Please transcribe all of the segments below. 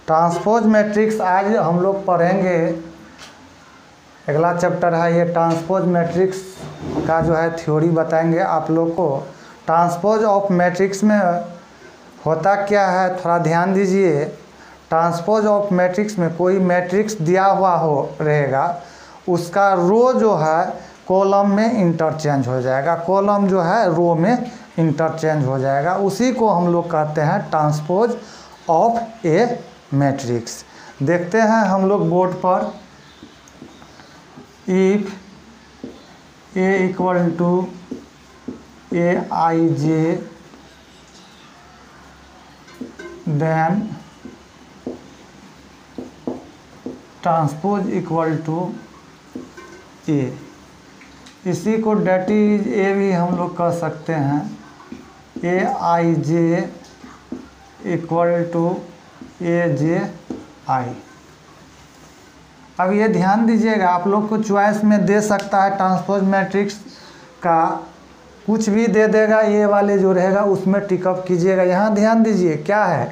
Transpose matrix आज हम लोग पढ़ेंगे। अगला चैप्टर है ये ट्रांसपोज मैट्रिक्स का जो है थ्योरी बताएंगे आप लोग को। ट्रांसपोज ऑफ मैट्रिक्स में होता क्या है थोड़ा ध्यान दीजिए। ट्रांसपोज ऑफ मैट्रिक्स में कोई मैट्रिक्स दिया हुआ हो रहेगा, उसका रो जो है कॉलम में इंटरचेंज हो जाएगा, कॉलम जो है रो में इंटरचेंज हो जाएगा। उसी को हम लोग कहते हैं ट्रांसपोज ऑफ ए मैट्रिक्स। देखते हैं हम लोग बोर्ड पर। If A equal to A I J then transpose equal to A. इसी को डेट इज ए भी हम लोग कह सकते हैं। ए आई जे इक्वल टू ए जे आई। अब ये ध्यान दीजिएगा, आप लोग को चॉइस में दे सकता है ट्रांसपोज मैट्रिक्स का, कुछ भी दे देगा, ये वाले जो रहेगा उसमें टिकअप कीजिएगा। यहाँ ध्यान दीजिए क्या है,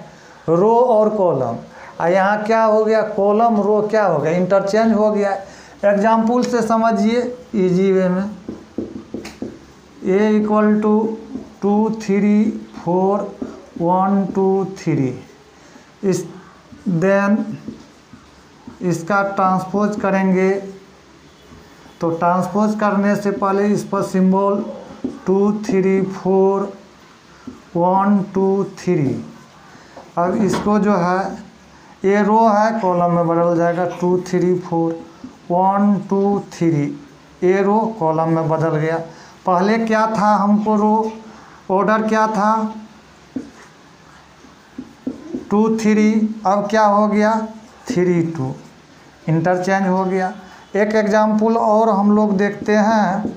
रो और कॉलम। और यहाँ क्या हो गया, कॉलम रो क्या हो गया, इंटरचेंज हो गया। एग्जाम्पल से समझिए इजी वे में। ए इक्वल टू 2 3 4 1 2 3। इस देन इसका ट्रांसपोज करेंगे तो ट्रांसपोज करने से पहले इस पर सिंबल 2 3 4 1 2 3। अब इसको जो है ये रो है, कॉलम में बदल जाएगा 2 3 4 1 2 3। ये रो कॉलम में बदल गया। पहले क्या था, हमको रो ऑर्डर क्या था 2 3, अब क्या हो गया 3 2, इंटरचेंज हो गया। एक एग्जाम्पल और हम लोग देखते हैं।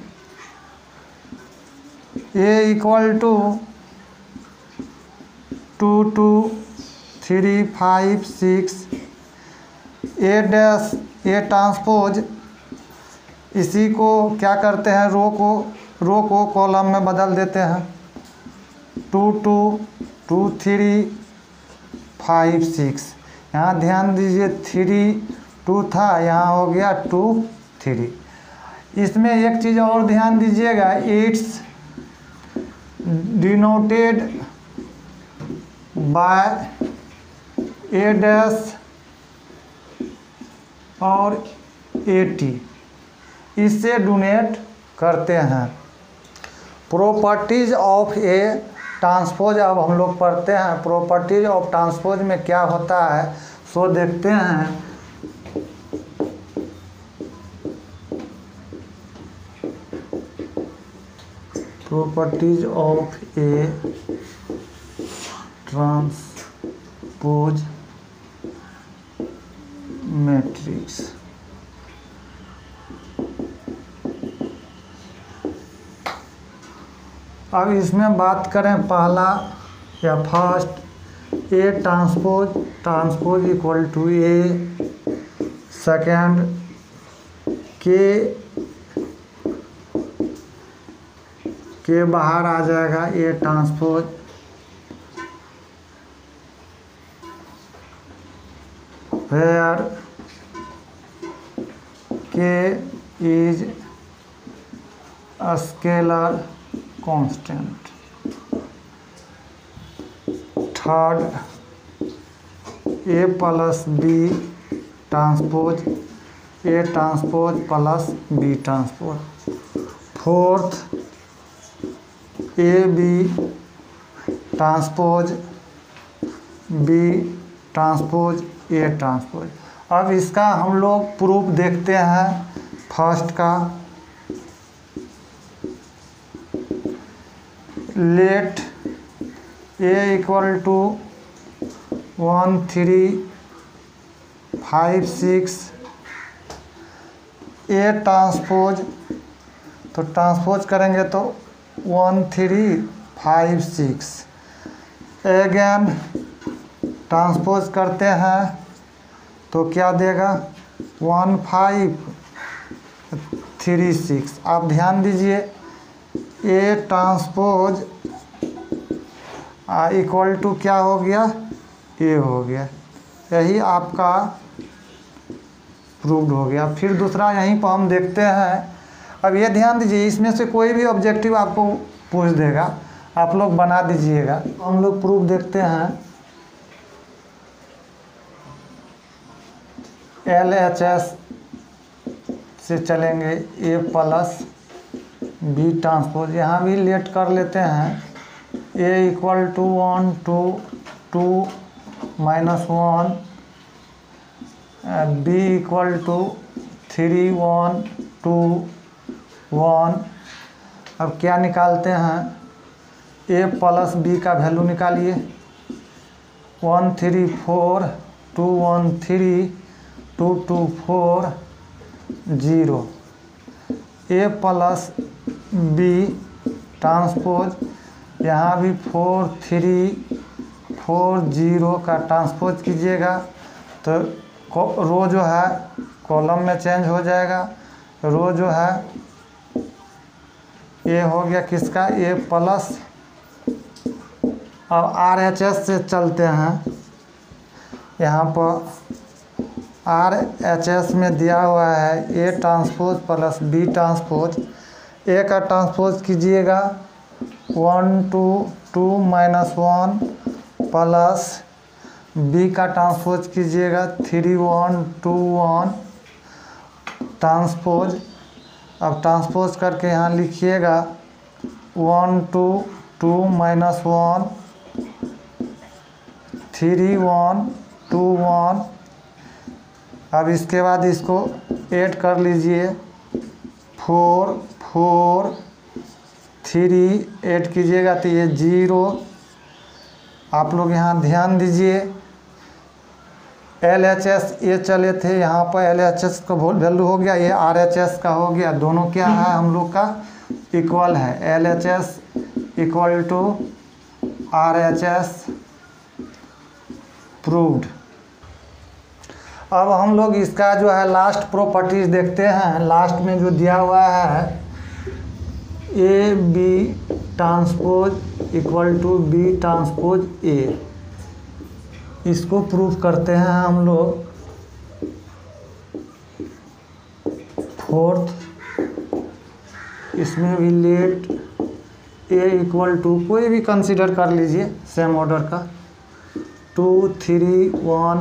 A equal to 2 2 3 5 6। A dash A transpose, इसी को क्या करते हैं, रो को कॉलम में बदल देते हैं 2 2 2 3 5 6। यहाँ ध्यान दीजिए 3 2 था, यहाँ हो गया 2 3। इसमें एक चीज़ और ध्यान दीजिएगा, it's denoted by A dash और ए टी, इससे डोनेट करते हैं। प्रॉपर्टीज ऑफ ए ट्रांसपोज अब हम लोग पढ़ते हैं। प्रॉपर्टीज ऑफ ट्रांसपोज में क्या होता है सो देखते हैं। Properties of A transpose matrix. अब इसमें बात करें पहला या first, A transpose equal to A. Second k बाहर आ जाएगा A transpose. Where k is scalar constant. Third A plus B transpose, A transpose plus B transpose. Fourth A B transpose B transpose A transpose. अब इसका हम लोग proof देखते हैं first का। Let A equal to 1 3 5 6 A transpose, तो transpose करेंगे तो 1 3 5 6। अगेन ट्रांसपोज करते हैं तो क्या देगा 1 5 3 6। आप ध्यान दीजिए ए ट्रांसपोज इक्वल टू क्या हो गया, ए हो गया। यही आपका प्रूव्ड हो गया। फिर दूसरा यहीं पर हम देखते हैं। अब ये ध्यान दीजिए, इसमें से कोई भी ऑब्जेक्टिव आपको पूछ देगा, आप लोग बना दीजिएगा। हम लोग प्रूफ देखते हैं। LHS से चलेंगे, A प्लस B ट्रांसपोज, यहाँ भी लेट कर लेते हैं। A equal to 1 2 2 minus 1, B equal to 3 1 2 1। अब क्या निकालते हैं, A प्लस B का वैल्यू निकालिए। 1 3 4 2 1 3 2 2 4 0। A प्लस B ट्रांसपोज, यहाँ भी 4 3 4 0 का ट्रांसपोज कीजिएगा तो रो जो है कॉलम में चेंज हो जाएगा। रो जो है ये हो गया किसका, A प्लस। अब RHS से चलते हैं। यहाँ पर RHS में दिया हुआ है A transpose plus B transpose. A का ट्रांसपोज कीजिएगा 1 2 2 माइनस 1 प्लस B का ट्रांसपोज कीजिएगा 3 1 2 1 ट्रांसपोज। अब ट्रांसपोज करके यहाँ लिखिएगा 1 2 2 माइनस 1 3 1 2 1। अब इसके बाद इसको ऐड कर लीजिए 4 4 3 ऐड कीजिएगा तो ये 0। आप लोग यहाँ ध्यान दीजिए, LHS ये चले थे, यहाँ पर LHS का वैल्यू हो गया, ये RHS का हो गया। दोनों क्या है हम लोग का इक्वल है। LHS equal to RHS proved. अब हम लोग इसका जो है लास्ट प्रॉपर्टीज देखते हैं। लास्ट में जो दिया हुआ है AB transpose equal to B transpose A, इसको प्रूव करते हैं हम लोग। फोर्थ, इसमें भी लेट A इक्वल टू कोई भी कंसीडर कर लीजिए सेम ऑर्डर का 2 3 1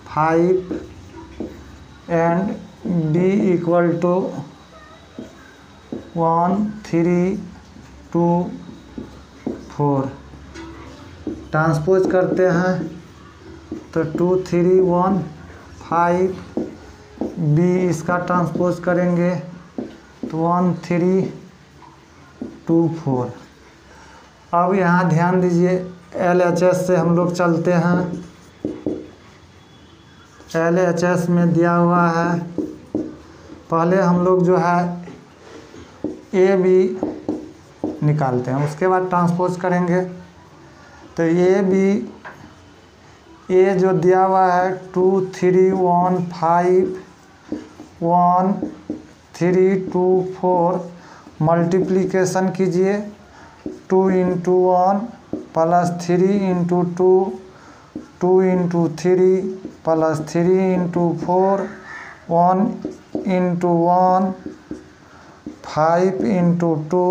5 and B equal to 1 3 2 4। Transpose करते हैं तो 2 3 1 5, B इसका ट्रांसपोज करेंगे तो 1 3 2 4। अब यहाँ ध्यान दीजिए, LHS से हम लोग चलते हैं। LHS में दिया हुआ है, पहले हम लोग जो है AB निकालते हैं, उसके बाद ट्रांसपोज करेंगे। तो A जो दिया हुआ है 2 3 1 5 1 3 2 4, मल्टीप्लिकेशन कीजिए 2 into 1 plus 3 into 2 2 into 3 plus 3 into 4 1 into 1 5 into 2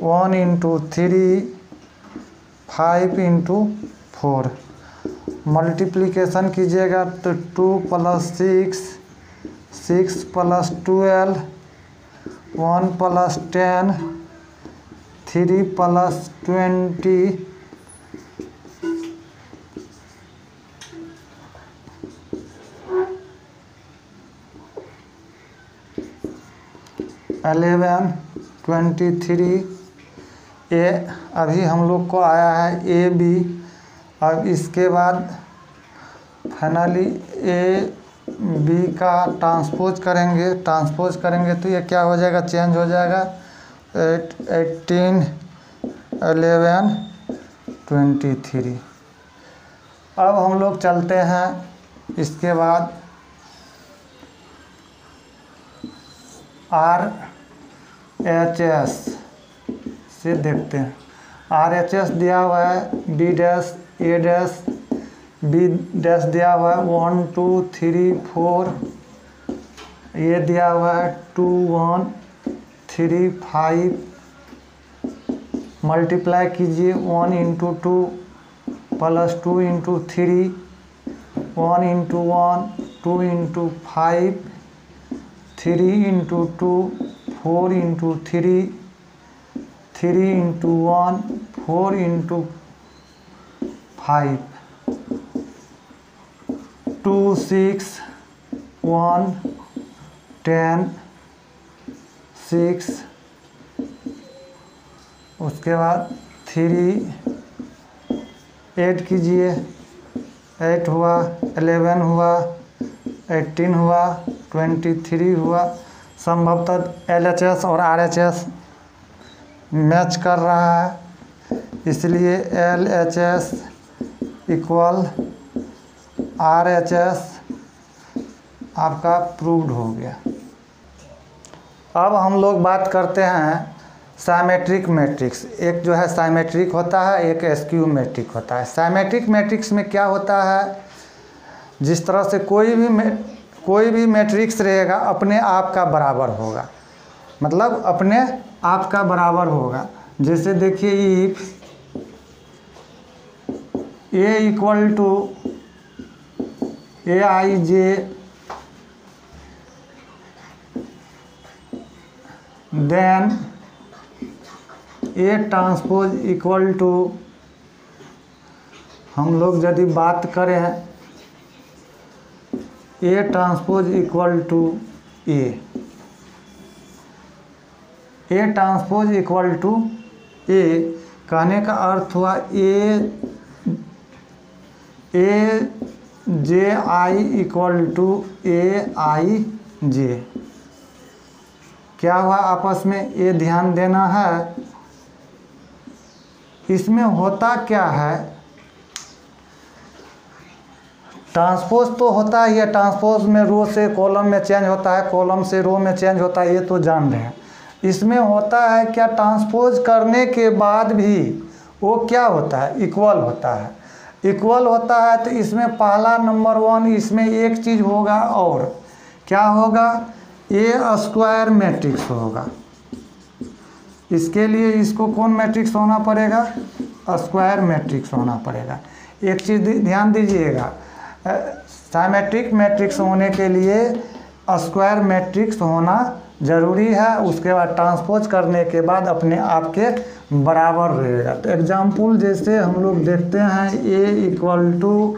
1 into 3 5 into 4। Multiplication कीजिएगा तो 2 प्लस 6 6 प्लस 12 1 प्लस 10 3 प्लस 20 11 23। ये अभी हम लोग को आया है AB। अब इसके बाद फाइनली AB का ट्रांसपोज करेंगे तो ये क्या हो जाएगा, चेंज हो जाएगा 18 11 23। अब हम लोग चलते हैं इसके बाद RHS से देखते हैं। RHS दिया हुआ है B dash A dash B dash दिया हुआ है 1 2 3 4, ये दिया हुआ है 2 1 3 5, मल्टीप्लाई कीजिए 1 into 2 plus 2 into 3, 1 into 1 2 into 5, 3 into 2 4 into 3, 3 into 1 4 into 5, 2 6 1 10 6, उसके बाद 3 8 कीजिए, 8 हुआ, 11 हुआ, 18 हुआ, 23 हुआ। संभवतः LHS और RHS मैच कर रहा है, इसलिए LHS इक्वल RHS आपका प्रूव्ड हो गया। अब हम लोग बात करते हैं साइमेट्रिक मैट्रिक्स। एक जो है साइमेट्रिक होता है, एक एस्क्यू मैट्रिक होता है। साइमेट्रिक मैट्रिक्स में क्या होता है, जिस तरह से कोई भी मैट्रिक्स रहेगा अपने आप का बराबर होगा, मतलब अपने आप का बराबर होगा। जैसे देखिए if A equal to AIJ then A transpose equal to, हम लोग यदि बात करें A transpose equal to A, A transpose equal to A कहने का अर्थ हुआ AJ इक्वल टू AIJ। क्या हुआ आपस में, ये ध्यान देना है। इसमें होता क्या है, ट्रांसपोज तो होता ही है, ट्रांसपोज में रो से कॉलम में चेंज होता है, कॉलम से रो में चेंज होता है, ये तो जान रहे हैं। इसमें होता है क्या, ट्रांसपोज करने के बाद भी वो क्या होता है, इक्वल होता है। इक्वल होता है तो इसमें पहला नंबर 1 इसमें एक चीज़ होगा, और क्या होगा, A स्क्वायर मैट्रिक्स होगा। इसके लिए इसको कौन मैट्रिक्स होना पड़ेगा, स्क्वायर मैट्रिक्स होना पड़ेगा। एक चीज़ ध्यान दीजिएगा, साइमेट्रिक मैट्रिक्स होने के लिए स्क्वायर मैट्रिक्स होना ज़रूरी है। उसके बाद ट्रांसपोज करने के बाद अपने आप के बराबर रहेगा। तो एग्जाम्पल जैसे हम लोग देखते हैं A इक्वल टू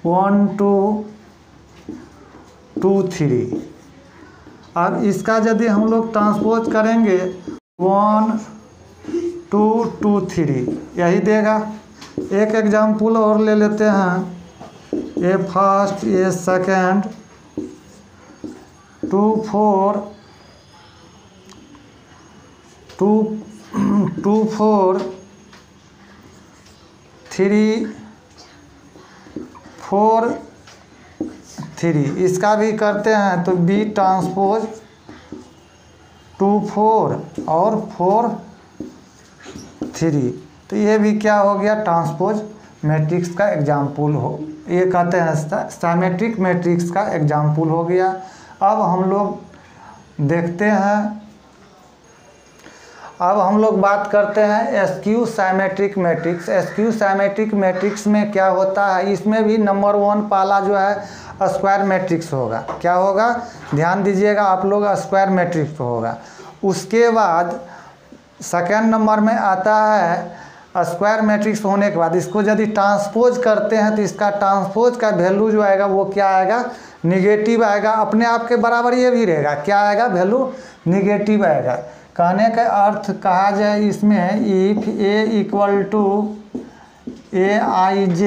1 2 2 3। अब इसका यदि हम लोग ट्रांसपोज करेंगे 1 2 2 3 यही देगा। एक एग्जाम्पल और ले लेते हैं, A फर्स्ट A सेकेंड 2 4 2 2 4 3 4 3। इसका भी करते हैं तो B ट्रांसपोज 2 4 और 4 3। तो ये भी क्या हो गया, ट्रांसपोज मैट्रिक्स का एग्जाम्पल हो, ये कहते हैं साइमेट्रिक मैट्रिक्स का एग्जाम्पल हो गया। अब हम लोग देखते हैं, अब हम लोग बात करते हैं askew symmetric matrix. Askew symmetric matrix में क्या होता है, इसमें भी नंबर 1 पहला जो है स्क्वायर मैट्रिक्स होगा। क्या होगा, ध्यान दीजिएगा आप लोग, स्क्वायर मैट्रिक्स होगा। उसके बाद सेकेंड नंबर में आता है स्क्वायर मैट्रिक्स होने के बाद इसको यदि ट्रांसपोज करते हैं तो इसका ट्रांसपोज का वैल्यू जो आएगा वो क्या आएगा, निगेटिव आएगा। अपने आप के बराबर ये भी रहेगा, क्या आएगा, वैल्यू निगेटिव आएगा। कहने का अर्थ कहा जाए इसमें, if A equal to AIJ,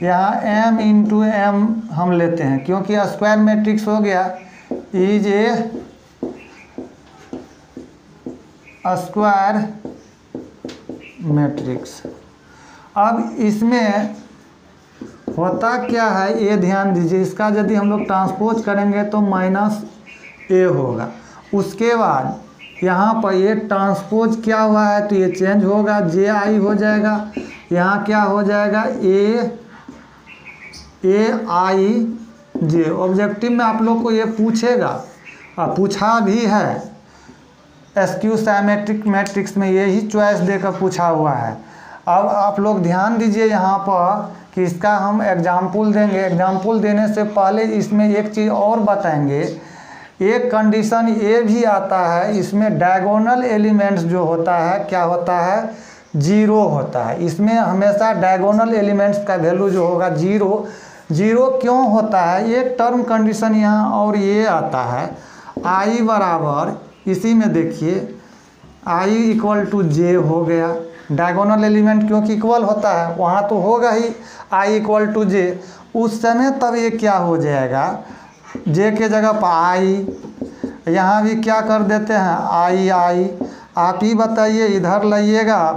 यहाँ M इंटू M हम लेते हैं क्योंकि स्क्वायर मैट्रिक्स हो गया, इज ए स्क्वायर मैट्रिक्स। अब इसमें होता क्या है ये ध्यान दीजिए, इसका यदि हम लोग ट्रांसपोज करेंगे तो -A होगा। उसके बाद यहाँ पर ये ट्रांसपोज क्या हुआ है तो ये चेंज होगा, JI हो जाएगा। यहाँ क्या हो जाएगा AIJ। ऑब्जेक्टिव में आप लोग को ये पूछेगा, पूछा भी है, SQ सिमेट्रिक मैट्रिक्स में यही चॉइस देकर पूछा हुआ है। अब आप लोग ध्यान दीजिए यहाँ पर कि इसका हम एग्जाम्पल देंगे। एग्जाम्पल देने से पहले इसमें एक चीज़ और बताएंगे। एक कंडीशन ये भी आता है, इसमें डायगोनल एलिमेंट्स जो होता है क्या होता है, 0 होता है। इसमें हमेशा डायगोनल एलिमेंट्स का वैल्यू जो होगा 0 क्यों होता है, एक टर्म कंडीशन यहाँ और ये आता है I बराबर, इसी में देखिए I = J हो गया। डायगोनल एलिमेंट क्योंकि इक्वल होता है, वहाँ तो होगा ही I = J। उस समय तब ये क्या हो जाएगा, J के जगह पर I, यहाँ भी क्या कर देते हैं I। आप ही बताइए, इधर लाइएगा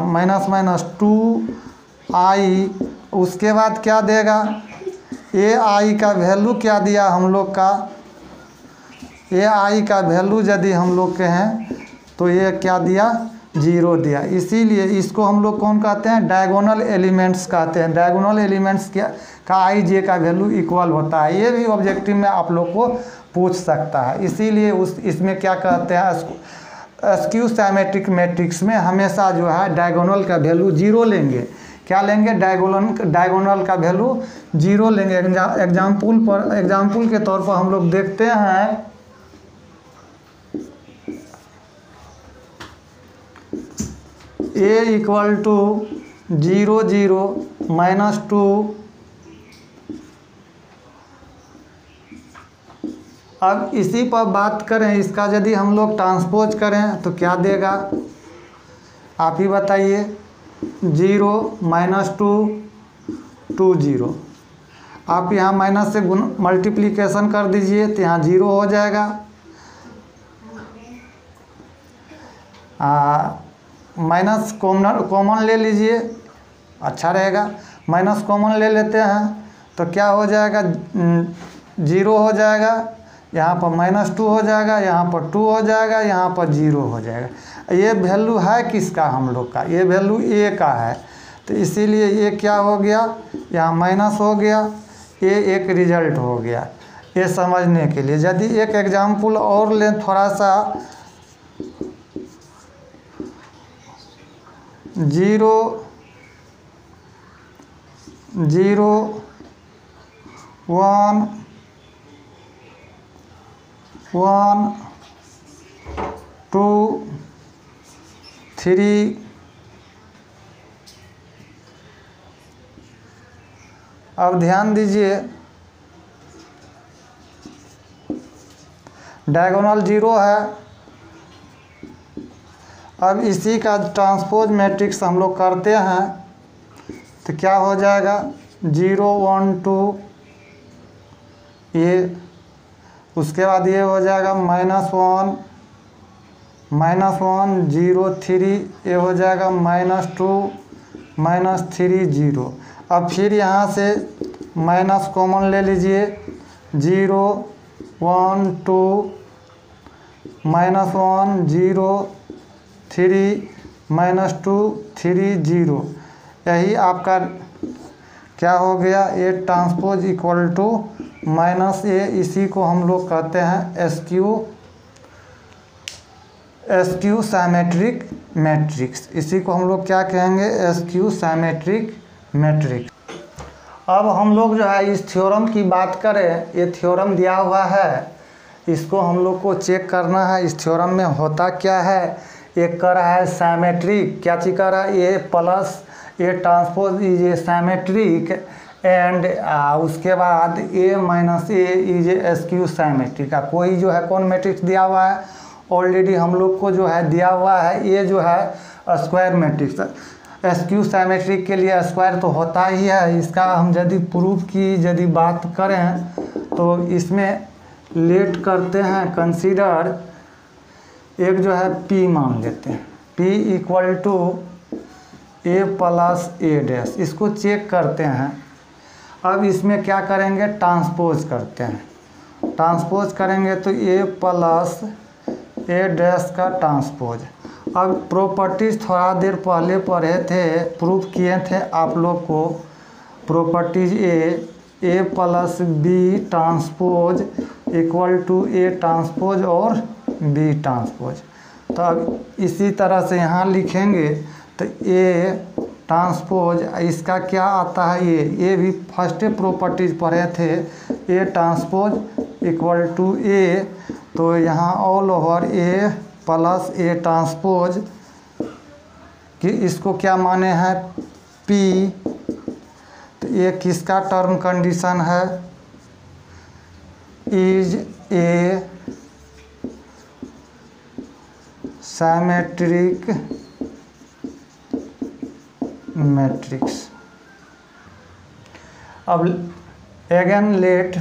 -2I, उसके बाद क्या देगा, AI का वैल्यू क्या दिया हम लोग का, AI का वैल्यू यदि हम लोग के हैं तो ये क्या दिया, 0 दिया। इसीलिए इसको हम लोग कौन कहते हैं, डायगोनल एलिमेंट्स कहते हैं। डायगोनल एलिमेंट्स का IJ का वैल्यू इक्वल होता है। ये भी ऑब्जेक्टिव में आप लोग को पूछ सकता है। इसीलिए इसमें क्या कहते हैं, SQ सिमेट्रिक मैट्रिक्स में हमेशा जो है डायगोनल का वैल्यू 0 लेंगे। क्या लेंगे, डायगोनल का वैल्यू 0 लेंगे। एग्जाम्पल के तौर पर हम लोग देखते हैं, A = 0 0 -2। अब इसी पर बात करें, इसका यदि हम लोग ट्रांसपोज करें तो क्या देगा, आप ही बताइए। 0 -2 2 0, आप यहाँ माइनस से मल्टीप्लिकेशन कर दीजिए तो यहाँ 0 हो जाएगा। माइनस कॉमन ले लीजिए, अच्छा रहेगा। माइनस कॉमन ले लेते हैं तो क्या हो जाएगा, 0 हो जाएगा, यहाँ पर -2 हो जाएगा, यहाँ पर 2 हो जाएगा, यहाँ पर 0 हो जाएगा। ये वैल्यू है किसका, हम लोग का, ये वैल्यू A का है। तो इसीलिए ये क्या हो गया, यहाँ माइनस हो गया, ये एक रिजल्ट हो गया। ये समझने के लिए यदि एक एग्जाम्पल और लें थोड़ा सा, 0 0 1 1 2 3 अब ध्यान दीजिए, डायगोनल 0 है। अब इसी का ट्रांसपोज मैट्रिक्स हम लोग करते हैं तो क्या हो जाएगा, 0 1 2 ये, उसके बाद ये हो जाएगा -1 0 3, ये हो जाएगा -2 -3 0। अब फिर यहाँ से माइनस कॉमन ले लीजिए, 0 1 2 -1 0 3 -2 3 0। यही आपका क्या हो गया, A ट्रांसपोज = -A। इसी को हम लोग कहते हैं SQ सिमेट्रिक मैट्रिक्स। इसी को हम लोग क्या कहेंगे, SQ सिमेट्रिक मैट्रिक्स। अब हम लोग जो है इस थ्योरम की बात करें, ये थ्योरम दिया हुआ है, इसको हम लोग को चेक करना है। इस थ्योरम में होता क्या है, एक कर रहा है सिमेट्रिक, क्या चीज कर रहा है, A transpose is a symmetric and उसके बाद A - A is a SQ symmetric का कोई जो है कौन मैट्रिक्स दिया हुआ है, ऑलरेडी हम लोग को जो है दिया हुआ है, ये जो है स्क्वायर मैट्रिक्स। SQ सिमेट्रिक के लिए स्क्वायर तो होता ही है। इसका हम यदि प्रूफ की यदि बात करें तो इसमें लेट करते हैं, कंसीडर एक जो है P मान लेते हैं, P = A + A'। इसको चेक करते हैं। अब इसमें क्या करेंगे, ट्रांसपोज करते हैं। ट्रांसपोज करेंगे तो A + A' का ट्रांसपोज। अब प्रॉपर्टीज थोड़ा देर पहले पढ़े थे, प्रूफ किए थे आप लोग को। Properties A plus B transpose equal to A transpose और बी ट्रांसपोज। तो अब इसी तरह से यहाँ लिखेंगे तो ए ट्रांसपोज, इसका क्या आता है, ये भी फर्स्ट प्रॉपर्टीज पढ़े थे। ए ट्रांसपोज इक्वल टू ए, तो यहाँ all over A plus A transpose कि इसको क्या माने हैं पी। तो ये किसका टर्म कंडीशन है, इज ए सिमेट्रिक मैट्रिक्स। अब अगेन लेट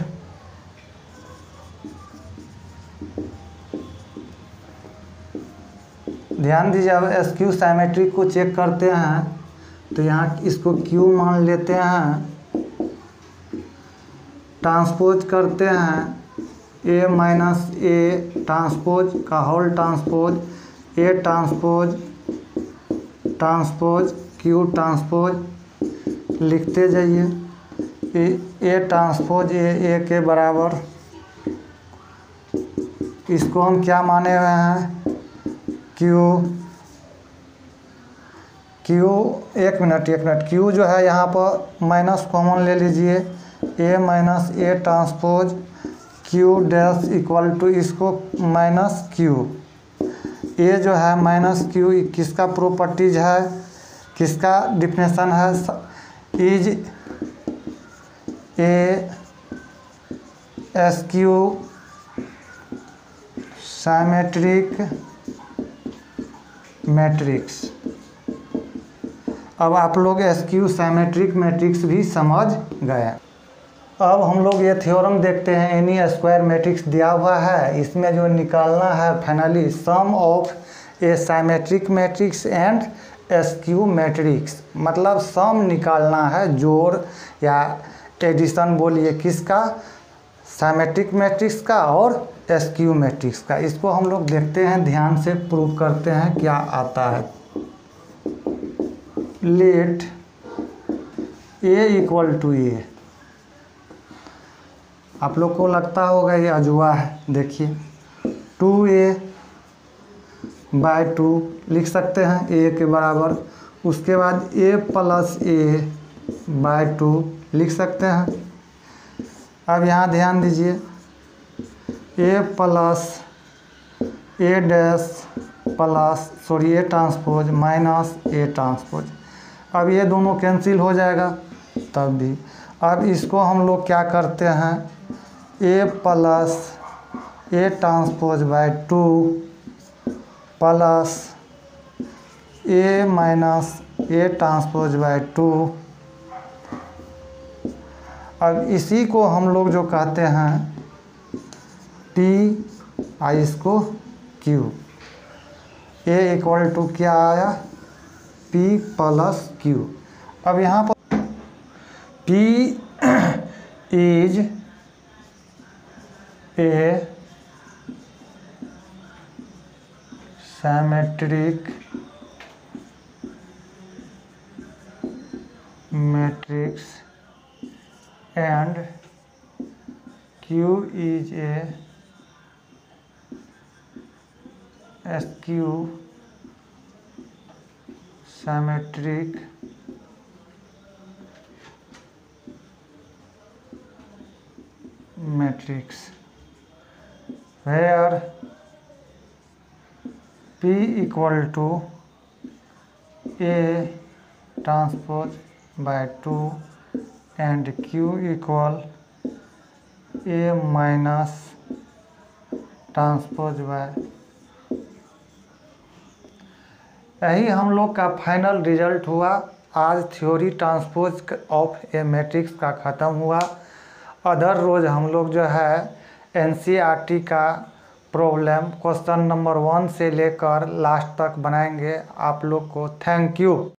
ध्यान दीजिए, अब एस क्यू सिमेट्रिक को चेक करते हैं तो यहाँ इसको क्यू मान लेते हैं, ट्रांसपोज करते हैं ए माइनस ए ट्रांसपोज का whole transpose A transpose transpose Q transpose लिखते जाइए। ए ट्रांसपोज ए के बराबर, इसको हम क्या माने हुए हैं क्यू। एक मिनट क्यू जो है यहाँ पर माइनस कॉमन ले लीजिए, A minus A transpose Q dash equal to इसको माइनस क्यू। ए जो है माइनस क्यू किसका प्रॉपर्टीज है, किसका डिफिनेशन है, is A S Q symmetric matrix. अब आप लोग एस क्यू सिमेट्रिक मैट्रिक्स भी समझ गए। अब हम लोग ये थ्योरम देखते हैं, एनी स्क्वायर मैट्रिक्स दिया हुआ है, इसमें जो निकालना है finally sum of a symmetric matrix and skew matrix, मतलब सम निकालना है, जोड़ या एडिशन बोलिए किसका, सिमेट्रिक मैट्रिक्स का और एस क्यू मैट्रिक्स का। इसको हम लोग देखते हैं, ध्यान से प्रूव करते हैं क्या आता है। लेट ए इक्वल टू ए, आप लोग को लगता होगा ये अजुआ है, देखिए 2a बाय 2 लिख सकते हैं ए के बराबर। उसके बाद a प्लस ए बाय 2 लिख सकते हैं। अब यहाँ ध्यान दीजिए, A plus A dash plus A transpose minus A transpose. अब ये दोनों कैंसिल हो जाएगा तब भी। अब इसको हम लोग क्या करते हैं, A plus A transpose by 2 plus A minus A transpose by 2। अब इसी को हम लोग जो कहते हैं पी आई इसको क्यू। ए इक्वल टू क्या आया, पी प्लस क्यू। अब यहाँ पर P is a symmetric matrix and Q is a SQ symmetric matrix where P equal to A transpose by 2 and Q equal A minus transpose bye. यही हम लोग का final result हुआ। आज theory transpose of A matrix का ख़त्म हुआ। Other रोज हम लोग जो है एनसीईआरटी का प्रॉब्लम क्वेश्चन नंबर 1 से लेकर लास्ट तक बनाएंगे आप लोग को। Thank you.